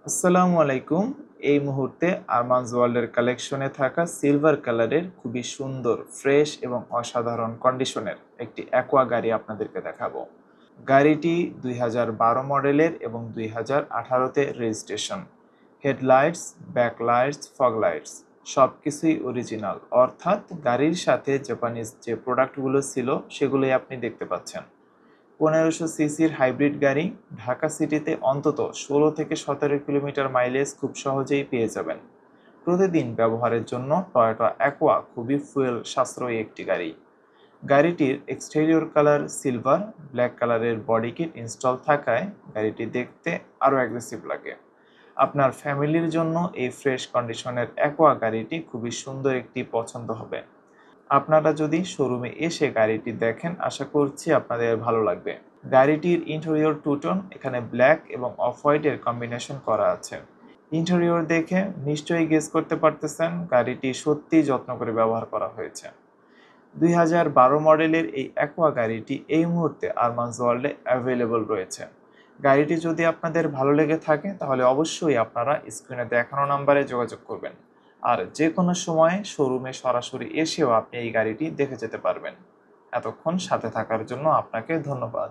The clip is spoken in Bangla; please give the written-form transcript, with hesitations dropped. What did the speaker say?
আসসালামু আলাইকুম। এই মুহূর্তে আরমানস ওয়ার্ল্ডের কালেকশনে থাকা সিলভার কালারের খুবই সুন্দর, ফ্রেশ এবং অসাধারণ কন্ডিশনের একটি অ্যাকোয়া গাড়ি আপনাদেরকে দেখাবো। গাড়িটি 2012 মডেলের এবং 2018-তে রেজিস্ট্রেশন। হেডলাইটস, ব্যাকলাইটস, ফগ লাইটস সব কিছুই অরিজিনাল, অর্থাৎ গাড়ির সাথে জাপানিজ যে প্রোডাক্টগুলো ছিল সেগুলোই আপনি দেখতে পাচ্ছেন। 1500 সিসির হাইব্রিড গাড়ি ঢাকা সিটিতে অন্তত 16 থেকে 17 কিলোমিটার মাইলেজ খুব সহজেই পেয়ে যাবেন। প্রতিদিন ব্যবহারের জন্য টয়োটা অ্যাকোয়া খুবই ফুয়েল সাশ্রয়ী একটি গাড়ি। গাড়িটির এক্সটেরিয়র কালার সিলভার, ব্ল্যাক কালারের বডি কিট ইনস্টল থাকায় গাড়িটি দেখতে আরও অ্যাগ্রেসিভ লাগে। আপনার ফ্যামিলির জন্য এই ফ্রেশ কন্ডিশনের অ্যাকোয়া গাড়িটি খুবই সুন্দর একটি পছন্দ হবে। আপনারা যদি শোরুমে এসে গাড়িটি দেখেন, আশা করছি আপনাদের ভালো লাগবে। গাড়িটির ইন্টেরিয়র টু টোন, এখানে ব্ল্যাক এবং অফ হোয়াইটের কম্বিনেশন করা আছে। ইন্টেরিয়র দেখে নিশ্চয়ই গেস করতে পারতেছেন গাড়িটি সত্যিই যত্ন করে ব্যবহার করা হয়েছে। 2012 মডেলের এই অ্যাকোয়া গাড়িটি এই মুহূর্তে আরমানস ওয়ার্ল্ডে অ্যাভেলেবল রয়েছে। গাড়িটি যদি আপনাদের ভালো লেগে থাকে তাহলে অবশ্যই আপনারা স্ক্রিনে দেখানো নাম্বারে যোগাযোগ করবেন। আর যে কোনো সময় শোরুমে সরাসরি এসেও আপনি এই গাড়িটি দেখে যেতে পারবেন। এতক্ষণ সাথে থাকার জন্য আপনাকে ধন্যবাদ।